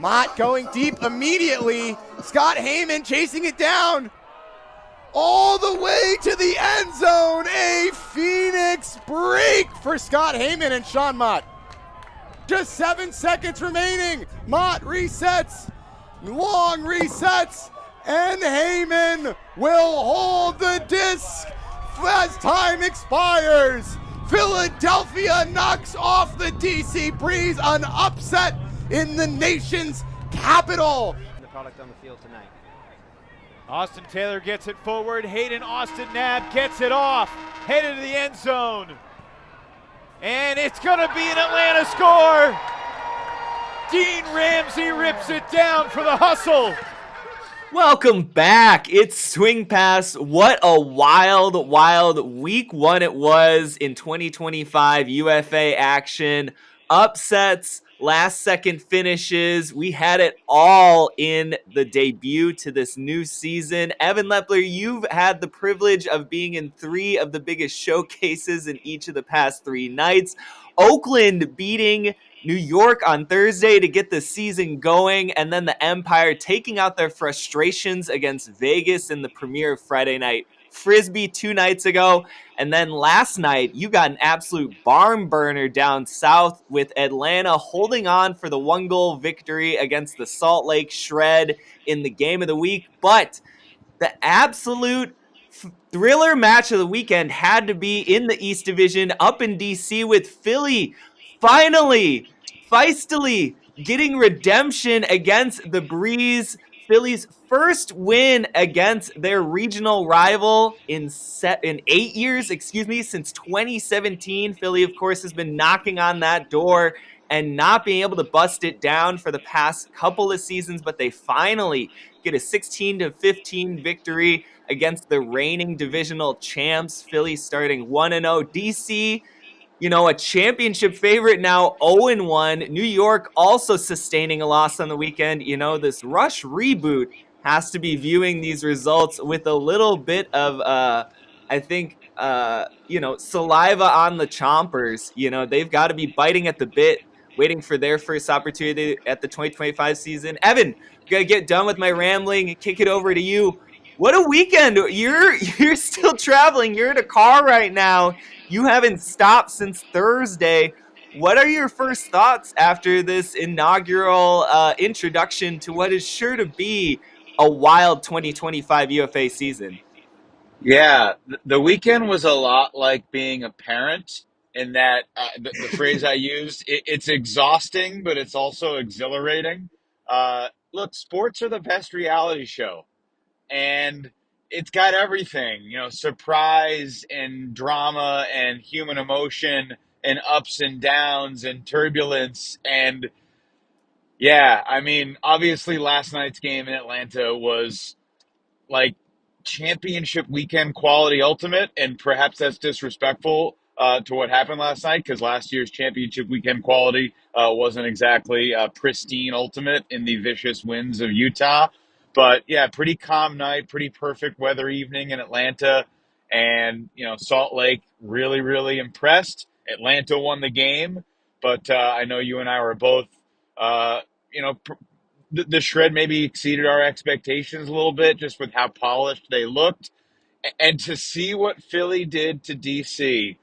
Mott going deep immediately. Scott Heyman chasing it down. All the way to the end zone. A Phoenix break for Scott Heyman and Sean Mott. Just 7 seconds remaining. Mott resets. Long resets. And Heyman will hold the disc as time expires. Philadelphia knocks off the DC Breeze, an upset in the nation's capital. The product on the field tonight. Austin Taylor gets it forward. Hayden Austin Knapp gets it off. Headed to the end zone. And it's going to be an Atlanta score. Dean Ramsey rips it down for the hustle. Welcome back. It's Swing Pass. What a wild, wild week one it was in 2025 UFA action. Upsets, last second finishes. We had it all in the debut to this new season. Evan Lepler, you've had the privilege of being in 3 of the biggest showcases in each of the past 3 nights. Oakland beating New York on Thursday to get the season going, and then the Empire taking out their frustrations against Vegas in the premiere of Friday Night Frisbee 2 nights ago. And then last night, you got an absolute barn burner down south with Atlanta holding on for the 1-goal victory against the Salt Lake Shred in the game of the week. But the absolute thriller match of the weekend had to be in the East Division up in DC with Philly finally, feistily getting redemption against the Breeze. Philly's first win against their regional rival in 8 years, since 2017. Philly, of course, has been knocking on that door and not being able to bust it down for the past couple of seasons, but they finally get a 16-15 victory against the reigning divisional champs. Philly starting 1-0. DC, a championship favorite now, 0-1. New York also sustaining a loss on the weekend. This Rush reboot has to be viewing these results with a little bit of, saliva on the chompers. They've got to be biting at the bit, waiting for their first opportunity at the 2025 season. Evan, gotta get done with my rambling and kick it over to you. What a weekend. You're still traveling. You're in a car right now. You haven't stopped since Thursday. What are your first thoughts after this inaugural introduction to what is sure to be a wild 2025 UFA season? Yeah, the weekend was a lot like being a parent in that the phrase I used, it's exhausting, but it's also exhilarating. Look, sports are the best reality show. And it's got everything, surprise and drama and human emotion and ups and downs and turbulence. And yeah, obviously last night's game in Atlanta was like championship weekend quality ultimate. And perhaps that's disrespectful to what happened last night, because last year's championship weekend quality wasn't exactly pristine ultimate in the vicious winds of Utah. But yeah, pretty calm night, pretty perfect weather evening in Atlanta. And, Salt Lake really, really impressed. Atlanta won the game, but I know you and I were both, the Shred maybe exceeded our expectations a little bit just with how polished they looked. And to see what Philly did to DC,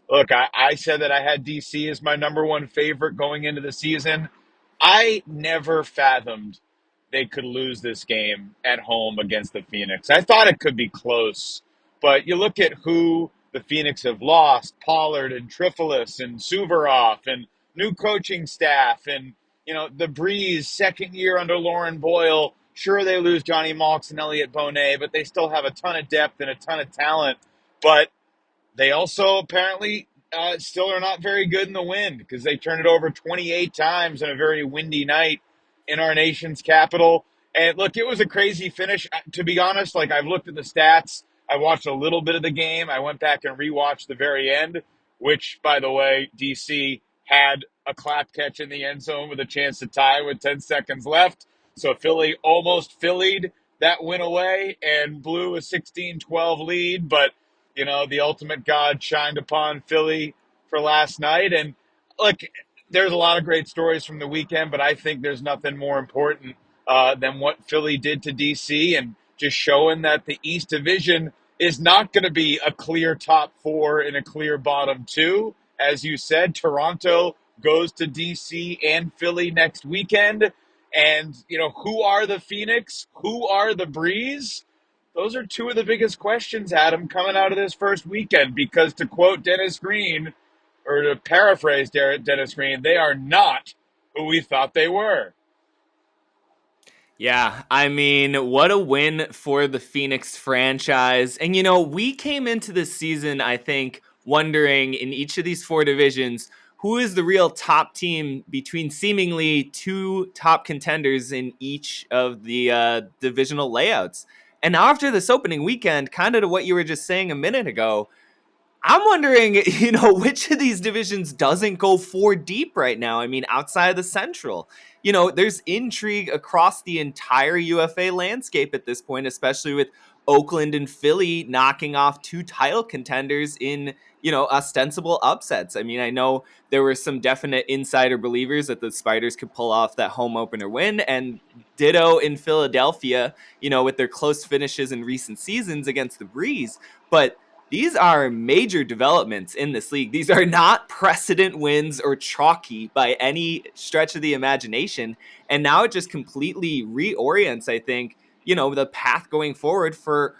look, I said that I had DC as my number 1 favorite going into the season. I never fathomed they could lose this game at home against the Phoenix. I thought it could be close, but you look at who the Phoenix have lost: Pollard and Trifolis and Suvorov and new coaching staff and, the Breeze, second year under Lauren Boyle. Sure, they lose Johnny Malks and Elliot Bonet, but they still have a ton of depth and a ton of talent. But they also apparently still are not very good in the wind, because they turned it over 28 times on a very windy night in our nation's capital. And look, it was a crazy finish. To be honest, I've looked at the stats. I watched a little bit of the game. I went back and rewatched the very end, which, by the way, DC had a clap catch in the end zone with a chance to tie with 10 seconds left. So Philly almost Phillied that win away and blew a 16-12 lead. But, the ultimate God shined upon Philly for last night. And look, there's a lot of great stories from the weekend, but I think there's nothing more important than what Philly did to DC, and just showing that the East Division is not going to be a clear top 4 and a clear bottom 2. As you said, Toronto goes to DC and Philly next weekend. And, who are the Phoenix? Who are the Breeze? Those are two of the biggest questions, Adam, coming out of this first weekend, because to quote Dennis Green, or to paraphrase Dennis Green, they are not who we thought they were. Yeah, I mean, what a win for the Phoenix franchise. And, we came into this season, I think, wondering in each of these 4 divisions, who is the real top team between seemingly 2 top contenders in each of the divisional layouts. And now after this opening weekend, kind of to what you were just saying a minute ago, I'm wondering, which of these divisions doesn't go 4 deep right now? I mean, outside of the Central, there's intrigue across the entire UFA landscape at this point, especially with Oakland and Philly knocking off 2 title contenders in, ostensible upsets. I mean, I know there were some definite insider believers that the Spiders could pull off that home opener win, and ditto in Philadelphia, with their close finishes in recent seasons against the Breeze. But these are major developments in this league. These are not precedent wins or chalky by any stretch of the imagination. And now it just completely reorients, I think, the path going forward for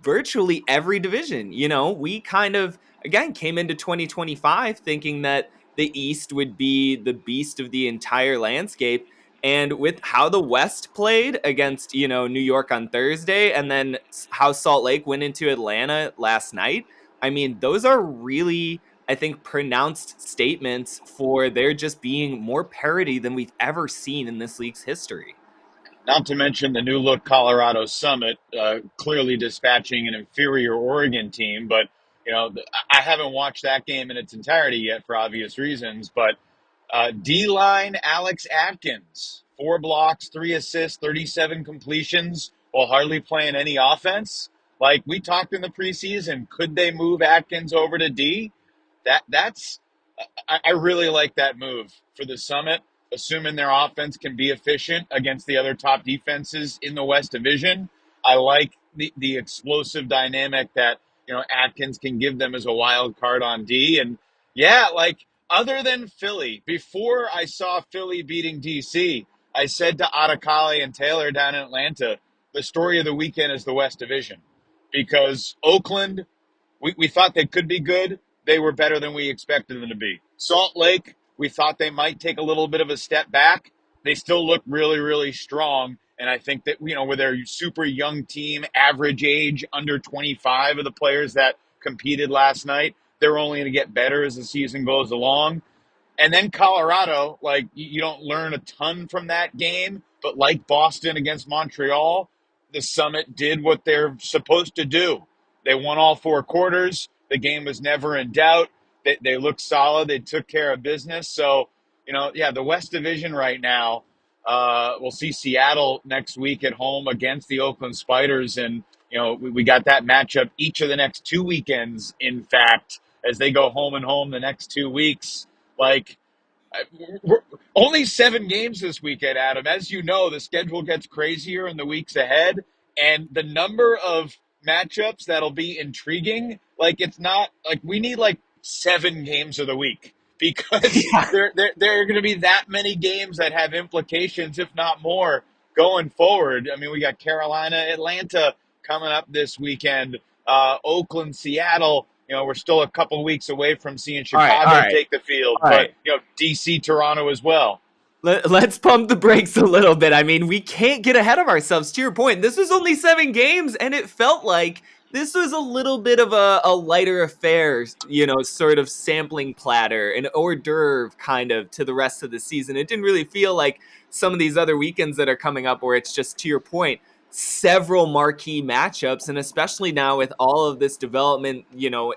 virtually every division. We kind of, again, came into 2025 thinking that the East would be the beast of the entire landscape. And with how the West played against, New York on Thursday, and then how Salt Lake went into Atlanta last night, I mean, those are really, I think, pronounced statements for there just being more parity than we've ever seen in this league's history. Not to mention the new look Colorado Summit, clearly dispatching an inferior Oregon team. But, I haven't watched that game in its entirety yet for obvious reasons. But D-line Alex Atkins, 4 blocks, 3 assists, 37 completions, while hardly playing any offense. Like we talked in the preseason, could they move Atkins over to D? I really like that move for the Summit, assuming their offense can be efficient against the other top defenses in the West Division. I like the explosive dynamic that, Atkins can give them as a wild card on D. And yeah, other than Philly, before I saw Philly beating DC, I said to Adekale and Taylor down in Atlanta, the story of the weekend is the West Division. Because Oakland, we thought they could be good. They were better than we expected them to be. Salt Lake, we thought they might take a little bit of a step back. They still look really, really strong. And I think that, with their super young team, average age, under 25 of the players that competed last night, they're only going to get better as the season goes along. And then Colorado, you don't learn a ton from that game, but like Boston against Montreal, the Summit did what they're supposed to do. They won all 4 quarters. The game was never in doubt. They looked solid. They took care of business. So, the West Division right now, we'll see Seattle next week at home against the Oakland Spiders. And, we got that matchup each of the next 2 weekends, in fact, as they go home and home the next 2 weeks. We're only 7 games this weekend, Adam. As you know, the schedule gets crazier in the weeks ahead. And the number of matchups that'll be intriguing, it's not we need 7 games of the week, because there are going to be that many games that have implications, if not more, going forward. I mean, we got Carolina, Atlanta coming up this weekend, Oakland, Seattle. We're still a couple weeks away from seeing Chicago take the field, but DC, Toronto as well. Let's pump the brakes a little bit. I mean, we can't get ahead of ourselves. To your point, this was only 7 games, and it felt like this was a little bit of a lighter affair, sort of sampling platter, an hors d'oeuvre kind of to the rest of the season. It didn't really feel like some of these other weekends that are coming up where it's just, to your point, several marquee matchups, and especially now with all of this development,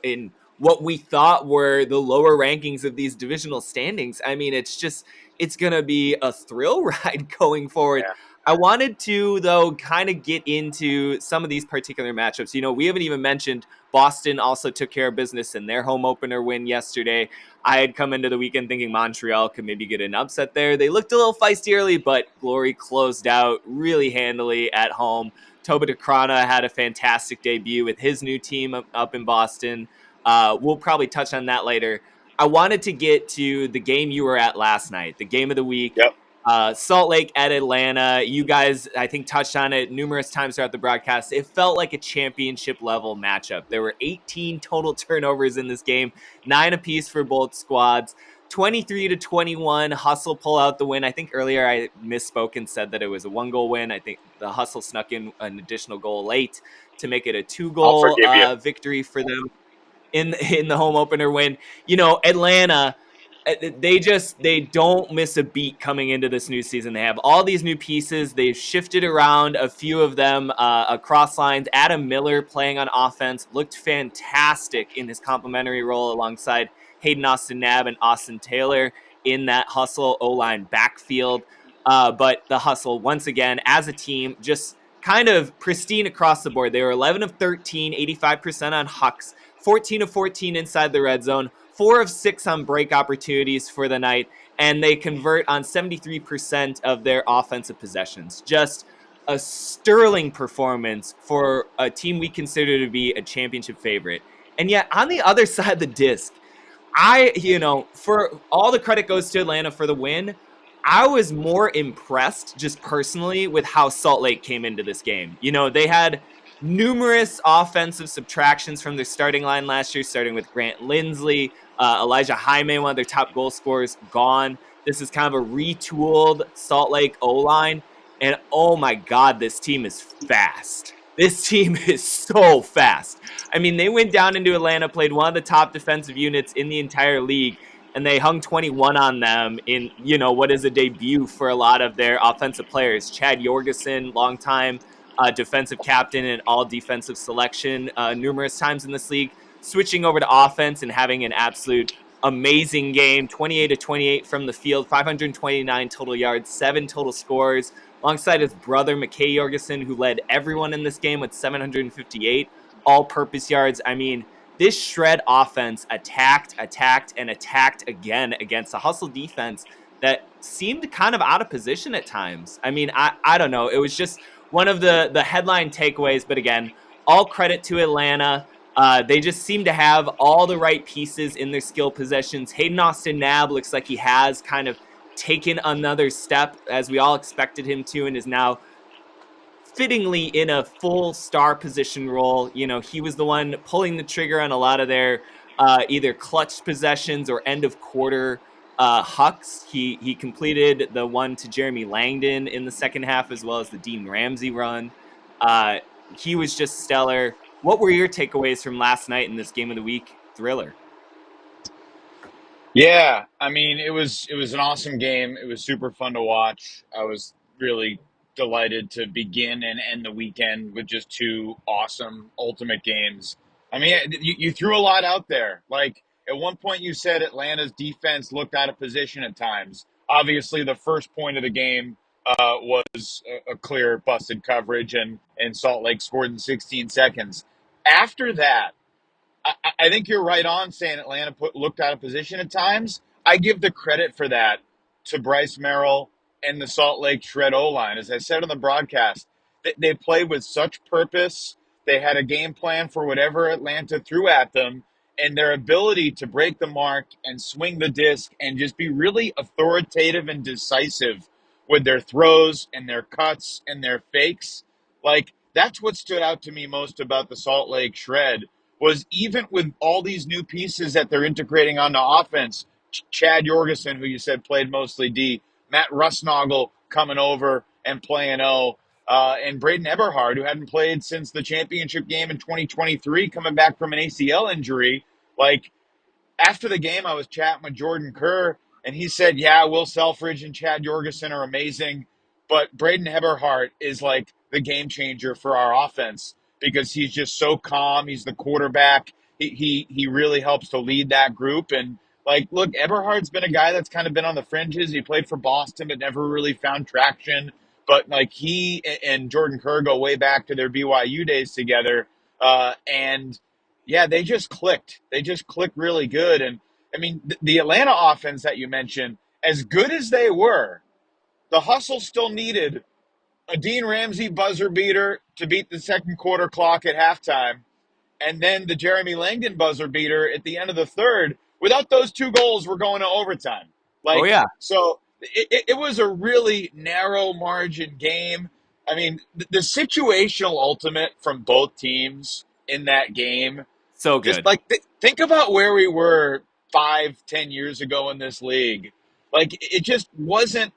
in what we thought were the lower rankings of these divisional standings. I mean, it's going to be a thrill ride going forward. Yeah. I wanted to, though, kind of get into some of these particular matchups. We haven't even mentioned Boston also took care of business in their home opener win yesterday. I had come into the weekend thinking Montreal could maybe get an upset there. They looked a little feisty early, but Glory closed out really handily at home. Toba DeCrana had a fantastic debut with his new team up in Boston. We'll probably touch on that later. I wanted to get to the game you were at last night, the game of the week. Yep. Salt Lake at Atlanta. You guys, I think, touched on it numerous times throughout the broadcast. It felt like a championship level matchup. There were 18 total turnovers in this game, 9 apiece for both squads. 23-21, Hustle pull out the win. I think earlier I misspoke and said that it was a 1-goal win. I think the Hustle snuck in an additional goal late to make it a 2-goal victory for them in the home opener win. Atlanta, they don't miss a beat coming into this new season. They have all these new pieces. They've shifted around a few of them across lines. Adam Miller playing on offense looked fantastic in his complementary role alongside Hayden Austin-Knabb and Austin Taylor in that Hustle O-line backfield. But the Hustle, once again, as a team, just kind of pristine across the board. They were 11 of 13, 85% on hucks, 14 of 14 inside the red zone, 4 of 6 on break opportunities for the night, and they convert on 73% of their offensive possessions. Just a sterling performance for a team we consider to be a championship favorite. And yet, on the other side of the disc, for all the credit goes to Atlanta for the win, I was more impressed just personally with how Salt Lake came into this game. They had numerous offensive subtractions from their starting line last year, starting with Grant Lindsley, Elijah Jaime, one of their top goal scorers, gone. This is kind of a retooled Salt Lake O-line. And oh my God, this team is fast. This team is so fast. I mean, they went down into Atlanta, played one of the top defensive units in the entire league, and they hung 21 on them in, what is a debut for a lot of their offensive players. Chad Jorgensen, longtime defensive captain and all defensive selection numerous times in this league, switching over to offense and having an absolute amazing game. 28-28 from the field, 529 total yards, 7 total scores, alongside his brother McKay Jorgensen, who led everyone in this game with 758 all-purpose yards. I mean, this shred offense attacked again against a Hustle defense that seemed kind of out of position at times. I mean, I don't know. It was just one of the headline takeaways, but again, all credit to Atlanta. They just seem to have all the right pieces in their skill possessions. Hayden Austin-Knabb looks like he has kind of taken another step as we all expected him to, and is now fittingly in a full star position role. He was the one pulling the trigger on a lot of their either clutch possessions or end of quarter hucks. He completed the one to Jeremy Langdon in the second half, as well as the Dean Ramsey run. He was just stellar. What were your takeaways from last night in this game of the week thriller? Yeah, I mean, it was an awesome game. It was super fun to watch. I was really delighted to begin and end the weekend with just 2 awesome ultimate games. I mean, you threw a lot out there. Like, at one point you said Atlanta's defense looked out of position at times. Obviously, the first point of the game was a clear busted coverage, and Salt Lake scored in 16 seconds. After that, I think you're right on saying Atlanta looked out of position at times. I give the credit for that to Bryce Merrill and the Salt Lake Shred O-line. As I said on the broadcast, they played with such purpose. They had a game plan for whatever Atlanta threw at them, and their ability to break the mark and swing the disc and just be really authoritative and decisive with their throws and their cuts and their fakes. Like, that's what stood out to me most about the Salt Lake Shred, was even with all these new pieces that they're integrating on the offense, Chad Jorgensen, who you said played mostly D, Matt Rusnagel coming over and playing O, and Braden Eberhard, who hadn't played since the championship game in 2023, coming back from an ACL injury. Like, after the game, I was chatting with Jordan Kerr, and he said, yeah, Will Selfridge and Chad Jorgensen are amazing, but Braden Eberhard is like the game changer for our offense, because he's just so calm. He's the quarterback. He really helps to lead that group. And, like, look, Eberhard's been a guy that's kind of been on the fringes. He played for Boston but never really found traction. but like he and Jordan Kerr go way back to their BYU days together. And yeah, they just clicked. They just clicked really good. And I mean, the Atlanta offense that you mentioned, as good as they were, the hustle still needed a Dean Ramsey buzzer beater to beat the second quarter clock at halftime, and then the Jeremy Langdon buzzer beater at the end of the third. Without those two goals, we're going to overtime. Oh yeah. So it was a really narrow margin game. I mean, the situational ultimate from both teams in that game. So Just good. like think about where we were 5-10 years ago in this league. Like it just wasn't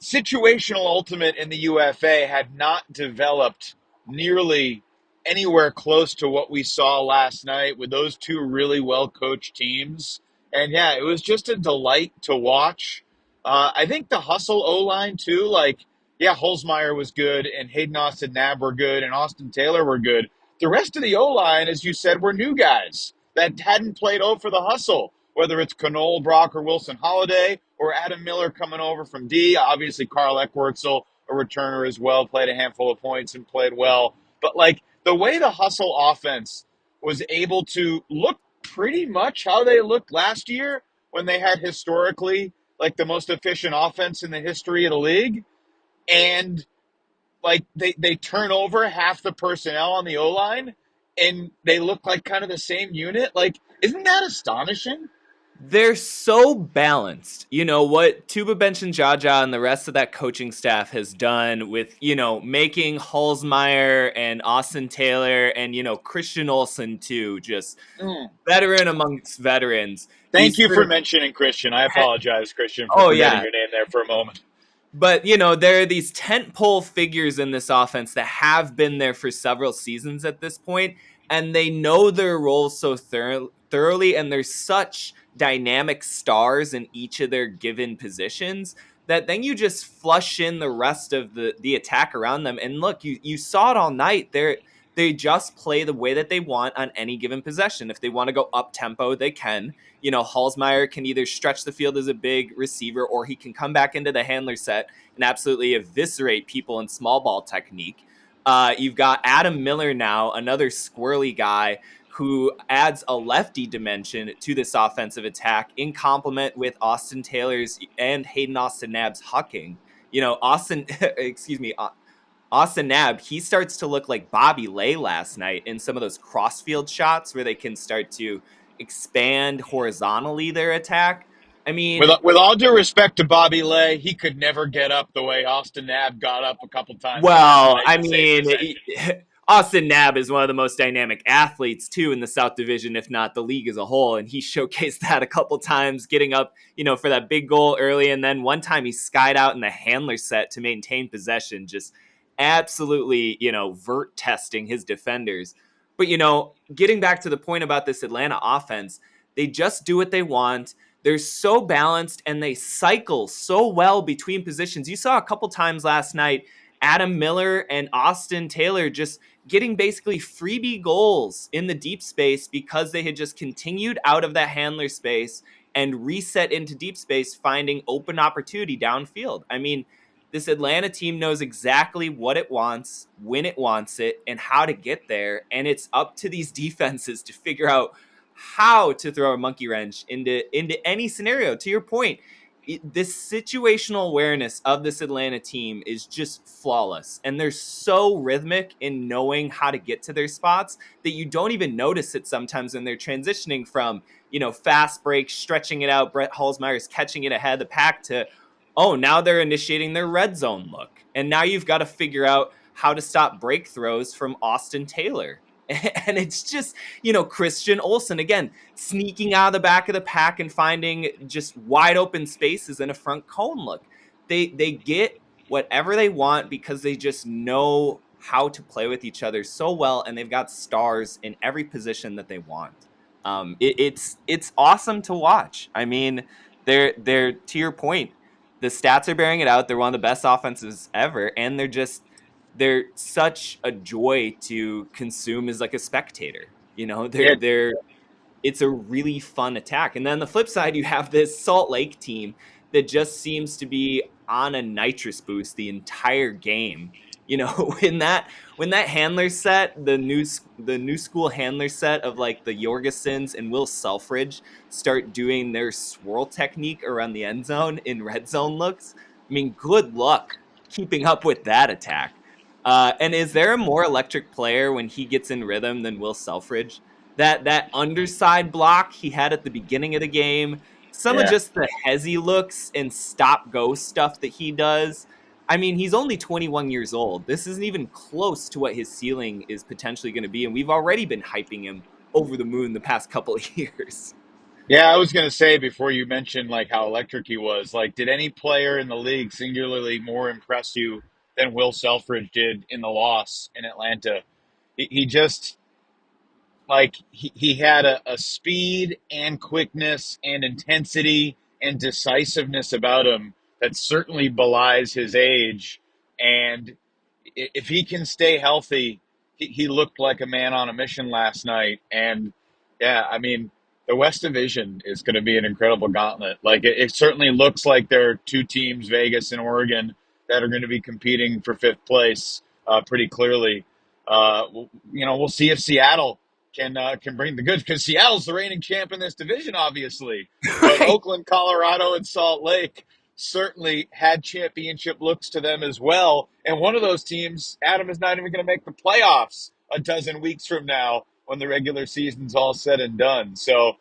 situational ultimate in the UFA had not developed nearly anywhere close to what we saw last night with those two really well coached teams. And yeah, it was just a delight to watch. I think the hustle O line too, like, yeah, Holzmeyer was good and Hayden Austin Nab were good and Austin Taylor were good. The rest of the O line, as you said, were new guys that hadn't played O for the hustle, whether it's Knoll, Brock, or Wilson Holiday, or Adam Miller coming over from D. Obviously, Carl Eckwurzel, a returner as well, played a handful of points and played well. But like the way the hustle offense was able to look pretty much how they looked last year when they had historically like the most efficient offense in the history of the league. And like they turn over half the personnel on the O-line and they look like kind of the same unit. Like, isn't that astonishing? They're so balanced. You know, what Tuba Bench and Jaja and the rest of that coaching staff has done with, you know, making Holzmeyer and Austin Taylor and, you know, Christian Olsen too, just veteran amongst veterans. Thank you for mentioning Christian. I apologize, Christian, for forgetting your name there for a moment. But, you know, there are these tentpole figures in this offense that have been there for several seasons at this point, and they know their roles so thoroughly, and they're such dynamic stars in each of their given positions that then you just flush in the rest of the attack around them. And look, you saw it all night. They just play the way that they want on any given possession. If they want to go up tempo, they can. You know, Holzmeyer can either stretch the field as a big receiver or he can come back into the handler set and absolutely eviscerate people in small ball technique. You've got Adam Miller now, another squirrely guy who adds a lefty dimension to this offensive attack in complement with Austin Taylor's and Hayden Austin Nab's hucking. You know, Austin Nab, he starts to look like Bobby Lay last night in some of those crossfield shots where they can start to expand horizontally their attack. I mean, with all due respect to Bobby Lay, he could never get up the way Austin Nab got up a couple times. Well, I mean, Austin Nab is one of the most dynamic athletes too in the South Division, if not the league as a whole. And he showcased that a couple times, getting up, you know, for that big goal early. And then one time he skied out in the handler set to maintain possession, just absolutely, you know, vert testing his defenders. But, you know, getting back to the point about this Atlanta offense, they just do what they want. They're so balanced and they cycle so well between positions. You saw a couple times last night, Adam Miller and Austin Taylor just getting basically freebie goals in the deep space because they had just continued out of that handler space and reset into deep space, finding open opportunity downfield. I mean, this Atlanta team knows exactly what it wants, when it wants it, and how to get there. And it's up to these defenses to figure out how to throw a monkey wrench into any scenario. To your point, this situational awareness of this Atlanta team is just flawless. And they're so rhythmic in knowing how to get to their spots that you don't even notice it sometimes when they're transitioning from, you know, fast break, stretching it out, Brett Holzmeyer's catching it ahead of the pack to, oh, now they're initiating their red zone look. And now you've got to figure out how to stop break throws from Austin Taylor. And it's just, you know, Christian Olsen, again, sneaking out of the back of the pack and finding just wide open spaces in a front cone look. They get whatever they want because they just know how to play with each other so well, and they've got stars in every position that they want. It's awesome to watch. I mean, they're to your point, the stats are bearing it out. They're one of the best offenses ever, and they're such a joy to consume as like a spectator. You know, it's a really fun attack. And then on the flip side, you have this Salt Lake team that just seems to be on a nitrous boost the entire game. You know, when that handler set, the new school handler set of like the Jorgesens and Will Selfridge start doing their swirl technique around the end zone in red zone looks, I mean, good luck keeping up with that attack. And is there a more electric player when he gets in rhythm than Will Selfridge? That underside block he had at the beginning of the game, some of Yeah. just the hezzy looks and stop go stuff that he does. I mean, he's only 21 years old. This isn't even close to what his ceiling is potentially going to be, and we've already been hyping him over the moon the past couple of years. Yeah, I was going to say before you mentioned like how electric he was, like did any player in the league singularly more impress you than Will Selfridge did in the loss in Atlanta? He just like he had a speed and quickness and intensity and decisiveness about him that certainly belies his age. And if he can stay healthy, he looked like a man on a mission last night. And yeah, I mean, the West Division is going to be an incredible gauntlet. Like it certainly looks like there are two teams, Vegas and Oregon, that are going to be competing for fifth place pretty clearly. We'll see if Seattle can bring the goods because Seattle's the reigning champ in this division, obviously. But Right. Oakland, Colorado, and Salt Lake certainly had championship looks to them as well. And one of those teams, Adam, is not even going to make the playoffs a dozen weeks from now when the regular season's all said and done. So,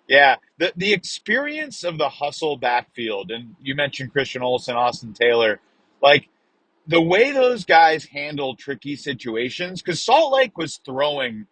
yeah, the experience of the hustle backfield, and you mentioned Christian Olsen, Austin Taylor, like the way those guys handle tricky situations, because Salt Lake was throwing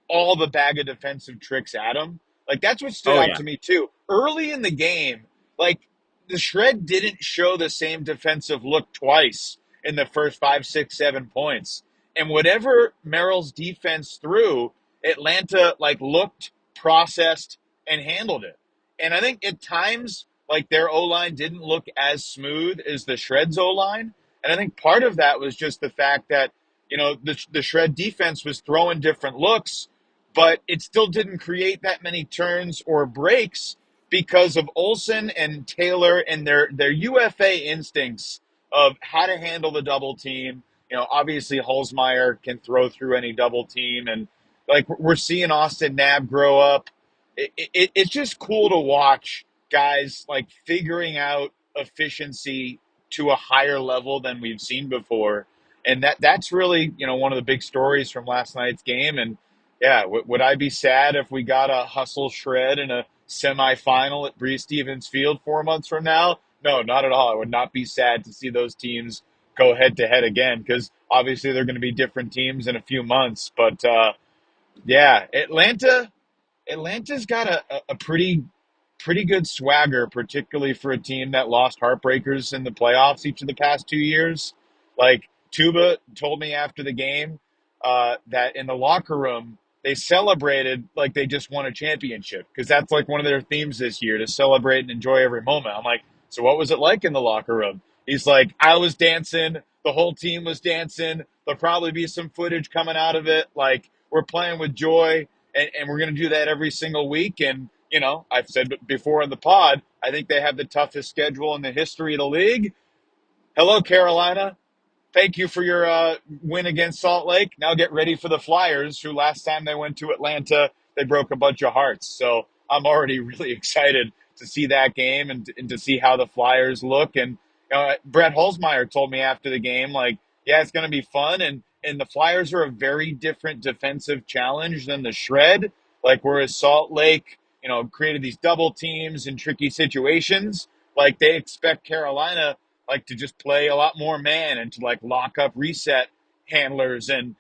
all the bag of defensive tricks at him. Like that's what stood Oh out yeah. to me too. Early in the game, like the shred didn't show the same defensive look twice in the first 5, 6, 7 points. And whatever Merrill's defense threw, Atlanta like looked, processed, and handled it. And I think at times, like their O line didn't look as smooth as the Shreds O line. And I think part of that was just the fact that, the Shred defense was throwing different looks, but it still didn't create that many turns or breaks because of Olsen and Taylor and their UFA instincts of how to handle the double team. Obviously Holzmeyer can throw through any double team, and like we're seeing Austin Nab grow up. It's just cool to watch guys like figuring out efficiency to a higher level than we've seen before. And that's really, one of the big stories from last night's game. And yeah, would I be sad if we got a hustle shred in a semifinal at Brees Stevens Field 4 months from now? No, not at all. I would not be sad to see those teams go head to head again because obviously they're going to be different teams in a few months. But yeah, Atlanta's got a pretty good swagger, particularly for a team that lost heartbreakers in the playoffs each of the past 2 years. Like Tuba told me after the game that in the locker room they celebrated like they just won a championship because that's like one of their themes this year, to celebrate and enjoy every moment. I'm like, so what was it like in the locker room? He's like, I was dancing, the whole team was dancing. There'll probably be some footage coming out of it. Like we're playing with joy, and we're going to do that every single week. And I've said before in the pod, I think they have the toughest schedule in the history of the league. Hello, Carolina. Thank you for your win against Salt Lake. Now get ready for the Flyers, who last time they went to Atlanta, they broke a bunch of hearts. So I'm already really excited to see that game and to see how the Flyers look. And Brett Holzmeyer told me after the game, like, yeah, it's going to be fun. And the Flyers are a very different defensive challenge than the Shred. Like, whereas Salt Lake, created these double teams in tricky situations, like they expect Carolina like to just play a lot more man and to like lock up reset handlers and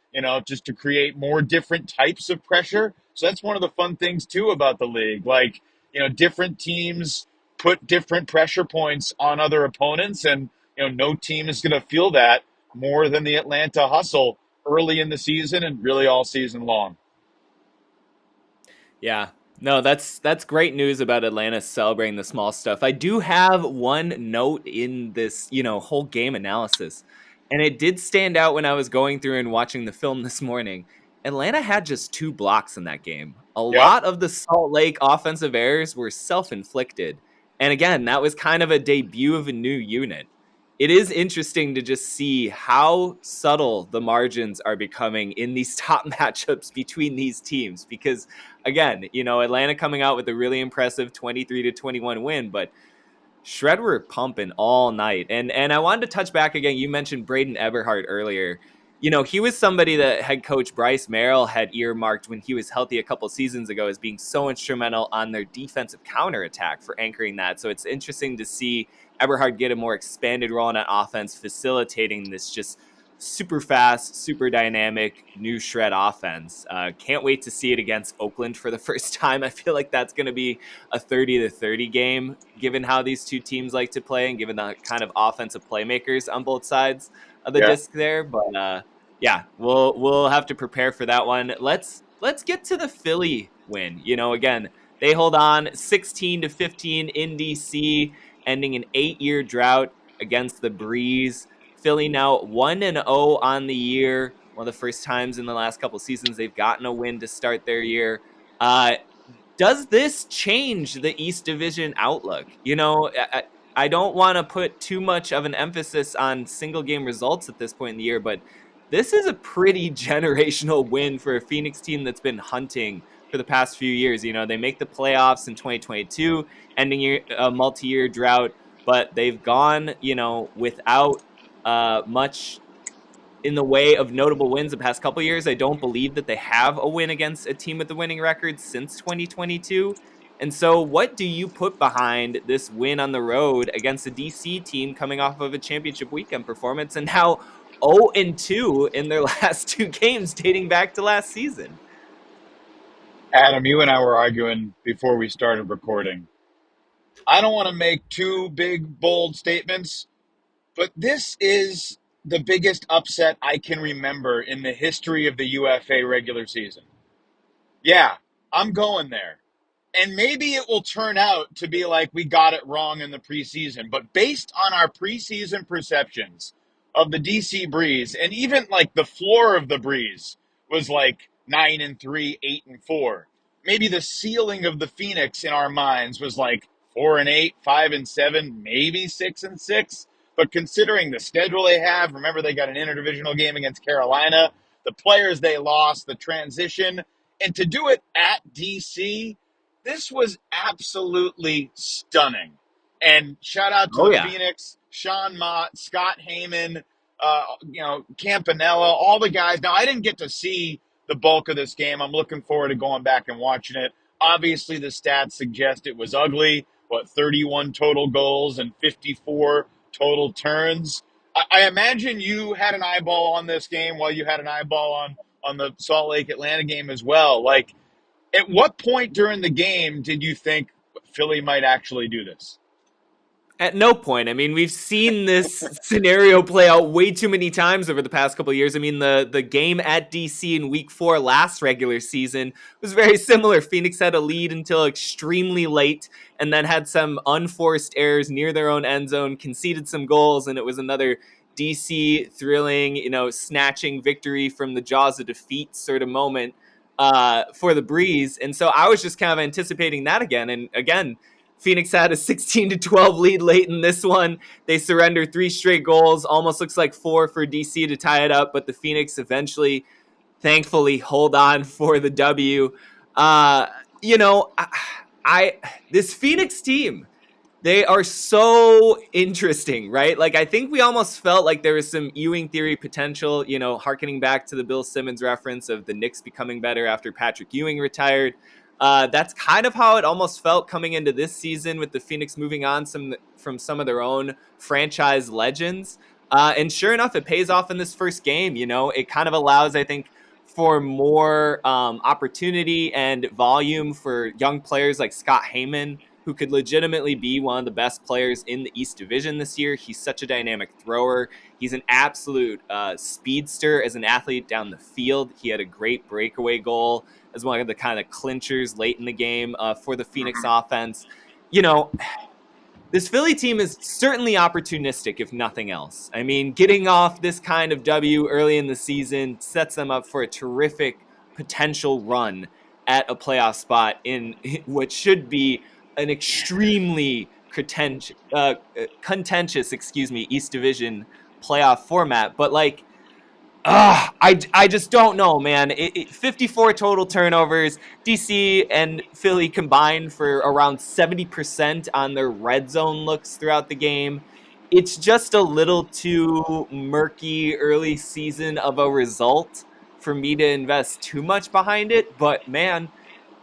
just to create more different types of pressure. So that's one of the fun things too about the league. Like, different teams put different pressure points on other opponents, and no team is going to feel that more than the Atlanta hustle early in the season and really all season long. Yeah. No, that's great news about Atlanta celebrating the small stuff. I do have one note in this, whole game analysis. And it did stand out when I was going through and watching the film this morning. Atlanta had just 2 blocks in that game. A Yep. lot of the Salt Lake offensive errors were self-inflicted. And again, that was kind of a debut of a new unit. It is interesting to just see how subtle the margins are becoming in these top matchups between these teams. Because again, Atlanta coming out with a really impressive 23-21 win, but Shred were pumping all night. And I wanted to touch back again. You mentioned Braden Eberhardt earlier. He was somebody that head coach Bryce Merrill had earmarked when he was healthy a couple seasons ago as being so instrumental on their defensive counterattack for anchoring that. So it's interesting to see Eberhardt get a more expanded role in that offense, facilitating this just super fast, super dynamic new Shred offense. Can't wait to see it against Oakland for the first time. I feel like that's going to be a 30-30 game, given how these two teams like to play and given the kind of offensive playmakers on both sides of the disc there. But yeah, we'll have to prepare for that one. Let's get to the Philly win. Again, they hold on 16-15 in DC, ending an 8-year drought against the Breeze. Philly now 1-0 on the year. One of the first times in the last couple seasons they've gotten a win to start their year. Does this change the East Division outlook? I don't want to put too much of an emphasis on single game results at this point in the year, but this is a pretty generational win for a Phoenix team that's been hunting for the past few years. They make the playoffs in 2022, ending a multi-year drought, but they've gone, without much in the way of notable wins the past couple years. I don't believe that they have a win against a team with the winning record since 2022. And so what do you put behind this win on the road against a DC team coming off of a championship weekend performance and now 0-2 in their last 2 games dating back to last season? Adam, you and I were arguing before we started recording. I don't want to make too big, bold statements, but this is the biggest upset I can remember in the history of the UFA regular season. Yeah, I'm going there. And maybe it will turn out to be like we got it wrong in the preseason. But based on our preseason perceptions of the DC Breeze, and even like the floor of the Breeze was like 9-3, 8-4. Maybe the ceiling of the Phoenix in our minds was like 4-8, 5-7, maybe 6-6. But considering the schedule they have, remember they got an interdivisional game against Carolina, the players they lost, the transition, and to do it at DC, this was absolutely stunning. And shout out to Phoenix, Sean Mott, Scott Heyman, Campanella, all the guys. Now, I didn't get to see the bulk of this game. I'm looking forward to going back and watching it. Obviously, the stats suggest it was ugly. 31 total goals and 54 total turns. I imagine you had an eyeball on this game while you had an eyeball on the Salt Lake Atlanta game as well. Like, at what point during the game did you think Philly might actually do this? At no point. I mean, we've seen this scenario play out way too many times over the past couple of years. I mean, the game at DC in week 4 last regular season was very similar. Phoenix had a lead until extremely late and then had some unforced errors near their own end zone, conceded some goals, and it was another DC thrilling, snatching victory from the jaws of defeat sort of moment for the Breeze. And so I was just kind of anticipating that again. And again, Phoenix had a 16-12 lead late in this one. They surrendered 3 straight goals. Almost looks like 4 for DC to tie it up, but the Phoenix eventually, thankfully, hold on for the W. This Phoenix team, they are so interesting, right? Like, I think we almost felt like there was some Ewing theory potential, harkening back to the Bill Simmons reference of the Knicks becoming better after Patrick Ewing retired. That's kind of how it almost felt coming into this season with the Phoenix moving on from some of their own franchise legends. And sure enough, it pays off in this first game. It kind of allows, I think, for more opportunity and volume for young players like Scott Heyman, who could legitimately be one of the best players in the East Division this year. He's such a dynamic thrower. He's an absolute speedster as an athlete down the field. He had a great breakaway goal as one of the kind of clinchers late in the game for the Phoenix offense. This Philly team is certainly opportunistic, if nothing else. I mean, getting off this kind of W early in the season sets them up for a terrific potential run at a playoff spot in what should be an extremely contentious, East Division playoff format. But like, I just don't know, man. 54 total turnovers. DC and Philly combined for around 70% on their red zone looks throughout the game. It's just a little too murky early season of a result for me to invest too much behind it. But man,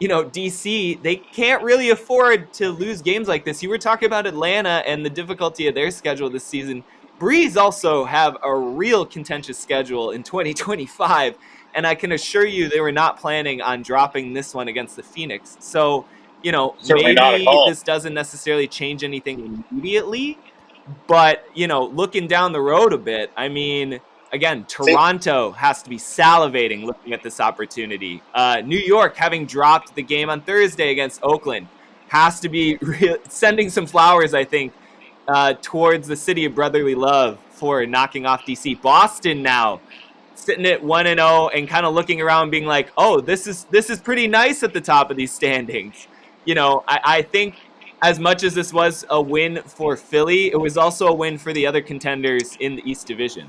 DC, they can't really afford to lose games like this. You were talking about Atlanta and the difficulty of their schedule this season. Breeze also have a real contentious schedule in 2025, and I can assure you they were not planning on dropping this one against the Phoenix. So, Certainly not at maybe home. this doesn't necessarily change anything immediately, but, looking down the road a bit, I mean, again, Toronto has to be salivating looking at this opportunity. New York, having dropped the game on Thursday against Oakland, has to be sending some flowers, I think, towards the city of brotherly love for knocking off DC. Boston now sitting at 1-0 and kind of looking around being like, oh, this is pretty nice at the top of these standings. I think as much as this was a win for Philly, it was also a win for the other contenders in the East Division.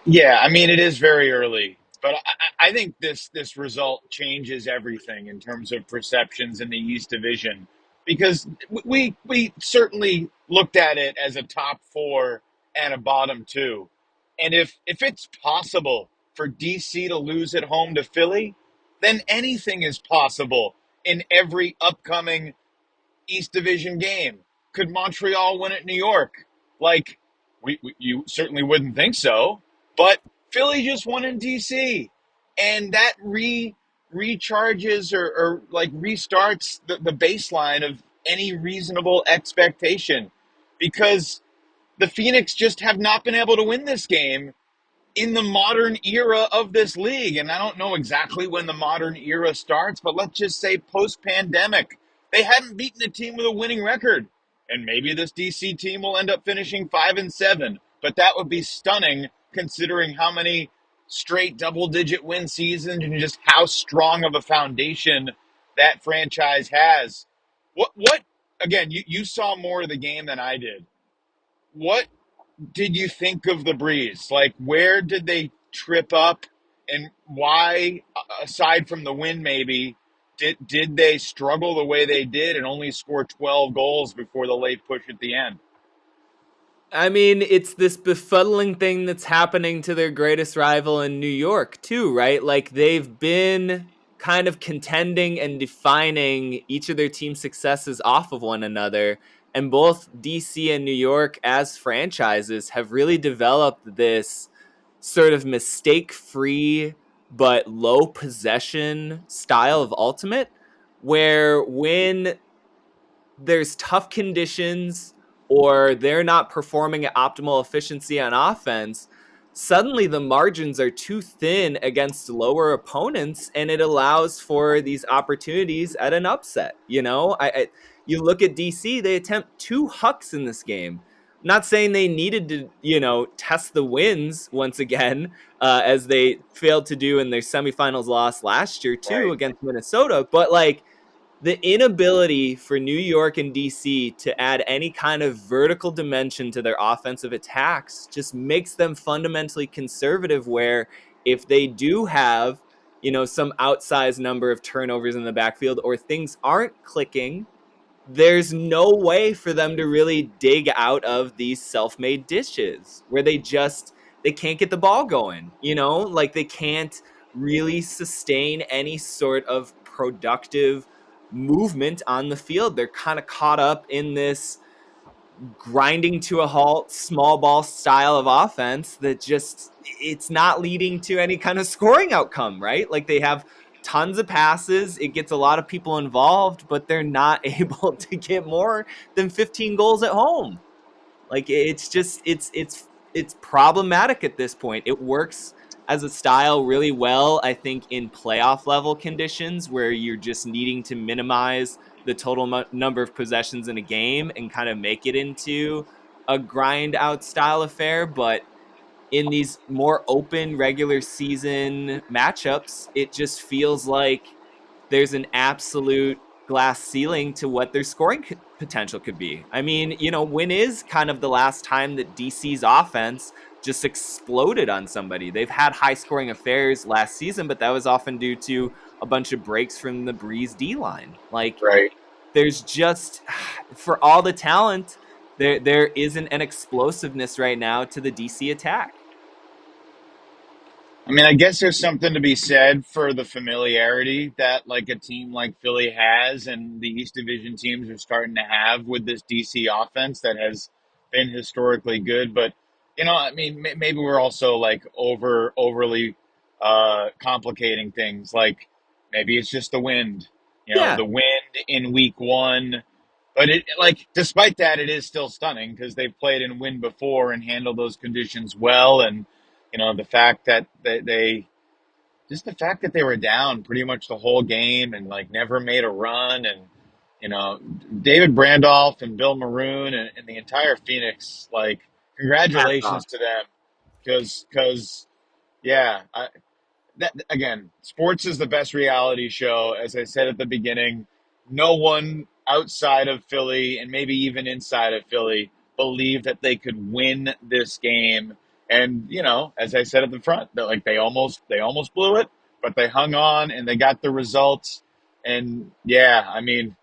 Yeah, I mean, it is very early, but I think this result changes everything in terms of perceptions in the East Division, because we certainly looked at it as a top four and a bottom two, and if it's possible for DC to lose at home to Philly, then anything is possible in every upcoming East Division game. Could Montreal win at New York? Like, you certainly wouldn't think so, but Philly just won in DC, and that recharges or like restarts the baseline of any reasonable expectation, because the Phoenix just have not been able to win this game in the modern era of this league. And I don't know exactly when the modern era starts, but let's just say post-pandemic. They hadn't beaten a team with a winning record. And maybe this DC team will end up finishing 5-7, but that would be stunning considering how many straight double-digit win seasons and just how strong of a foundation that franchise has. What again, you saw more of the game than I did. What did you think of the Breeze? Like, where did they trip up, and why, aside from the win maybe, did they struggle the way they did and only score 12 goals before the late push at the end? I mean, it's this befuddling thing that's happening to their greatest rival in New York, too, right? Like, they've been kind of contending and defining each of their team's successes off of one another. And both DC and New York, as franchises, have really developed this sort of mistake-free but low possession style of ultimate, where when there's tough conditions or they're not performing at optimal efficiency on offense, suddenly the margins are too thin against lower opponents, and it allows for these opportunities at an upset. You look at DC, they attempt 2 hucks in this game. I'm not saying they needed to, test the wins once again, as they failed to do in their semifinals loss last year too, Right. against Minnesota, but like, the inability for New York and DC to add any kind of vertical dimension to their offensive attacks just makes them fundamentally conservative, where if they do have, some outsized number of turnovers in the backfield or things aren't clicking, there's no way for them to really dig out of these self-made dishes where they can't get the ball going, like they can't really sustain any sort of productive movement on the field. They're kind of caught up in this grinding to a halt, small ball style of offense that just, it's not leading to any kind of scoring outcome, right? Like, they have tons of passes, it gets a lot of people involved, but they're not able to get more than 15 goals at home. Like, it's just, it's problematic at this point. It works as a style really well, I think, in playoff level conditions where you're just needing to minimize the total number of possessions in a game and kind of make it into a grind out style affair. But in these more open regular season matchups, it just feels like there's an absolute glass ceiling to what their scoring potential could be. I mean, when is kind of the last time that DC's offense just exploded on somebody? They've had high scoring affairs last season, but that was often due to a bunch of breaks from the Breeze D line. Like, Right. there's just, for all the talent, there isn't an explosiveness right now to the DC attack. I mean, I guess there's something to be said for the familiarity that like a team like Philly has and the East Division teams are starting to have with this DC offense that has been historically good. But, I mean, maybe we're also like overly complicating things. Like maybe it's just the wind, Yeah. the wind in week 1. But despite that, it is still stunning because they've played in wind before and handled those conditions well. And, the fact that the fact that they were down pretty much the whole game and like never made a run, and David Brandolph and Bill Maroon and the entire Phoenix, like congratulations to them, because yeah, that again, sports is the best reality show. As I said at the beginning, no one outside of Philly and maybe even inside of Philly believed that they could win this game. And, as I said at the front, that like they almost blew it, but they hung on and they got the results. And yeah, I mean,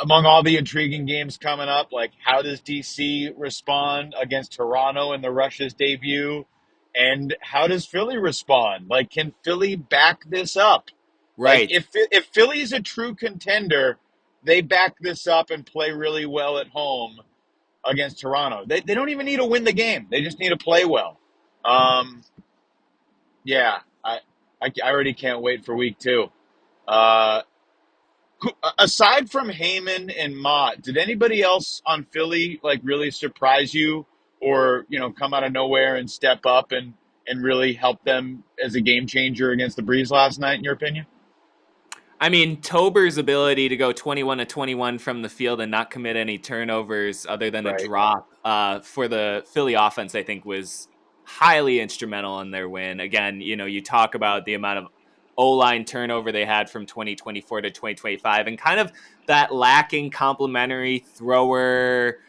among all the intriguing games coming up, like how does DC respond against Toronto in the Rush's debut? And how does Philly respond? Like, can Philly back this up? Right. Like, if Philly's a true contender, they back this up and play really well at home against Toronto. They don't even need to win the game. They just need to play well. Yeah, I already can't wait for week 2. Aside from Heyman and Mott, did anybody else on Philly like really surprise you or, come out of nowhere and step up and really help them as a game changer against the Breeze last night, in your opinion? I mean, Tober's ability to go 21-21 from the field and not commit any turnovers other than a drop for the Philly offense, I think, was highly instrumental in their win. Again, you talk about the amount of O-line turnover they had from 2024 to 2025 and kind of that lacking complementary thrower,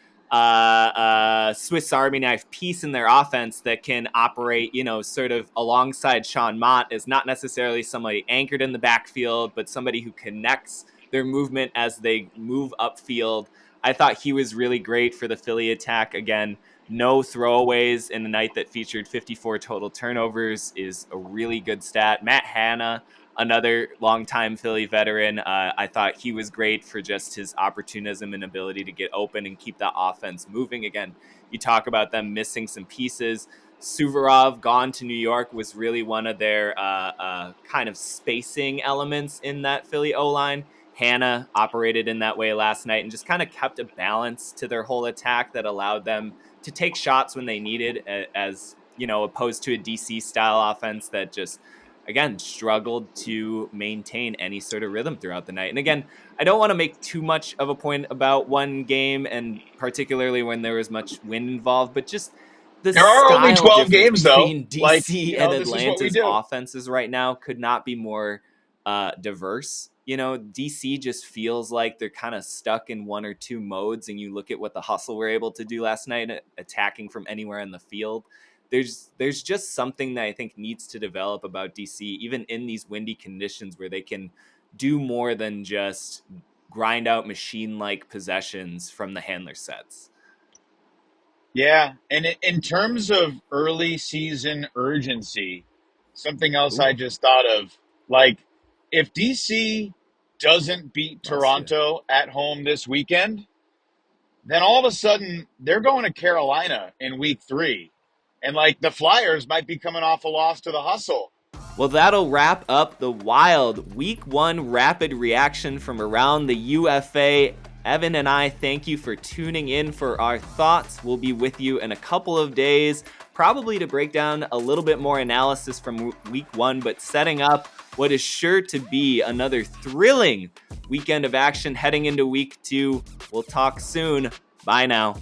Swiss Army knife piece in their offense that can operate, sort of alongside Sean Mott is not necessarily somebody anchored in the backfield, but somebody who connects their movement as they move upfield. I thought he was really great for the Philly attack. Again, no throwaways in a night that featured 54 total turnovers is a really good stat. Matt Hanna, another longtime Philly veteran, I thought he was great for just his opportunism and ability to get open and keep that offense moving. Again, you talk about them missing some pieces. Suvorov gone to New York was really one of their kind of spacing elements in that Philly O-line. Hanna operated in that way last night and just kind of kept a balance to their whole attack that allowed them to take shots when they needed, as opposed to a DC style offense that just, again, struggled to maintain any sort of rhythm throughout the night. And again, I don't want to make too much of a point about one game, and particularly when there was much wind involved, but just the there are only 12 difference games though. between DC and Atlanta's do. offenses right now could not be more diverse. DC just feels like they're kind of stuck in one or two modes, and you look at what the Hustle were able to do last night, attacking from anywhere in the field. There's just something that I think needs to develop about DC, even in these windy conditions, where they can do more than just grind out machine-like possessions from the handler sets. Yeah, and in terms of early season urgency, something else I just thought of, like, if DC doesn't beat Toronto at home this weekend, then all of a sudden they're going to Carolina in week 3. And like the Flyers might be coming off a loss to the Hustle. Well, that'll wrap up the Wild Week 1 rapid reaction from around the UFA. Evan and I thank you for tuning in for our thoughts. We'll be with you in a couple of days, probably to break down a little bit more analysis from Week 1, but setting up what is sure to be another thrilling weekend of action heading into Week 2. We'll talk soon. Bye now.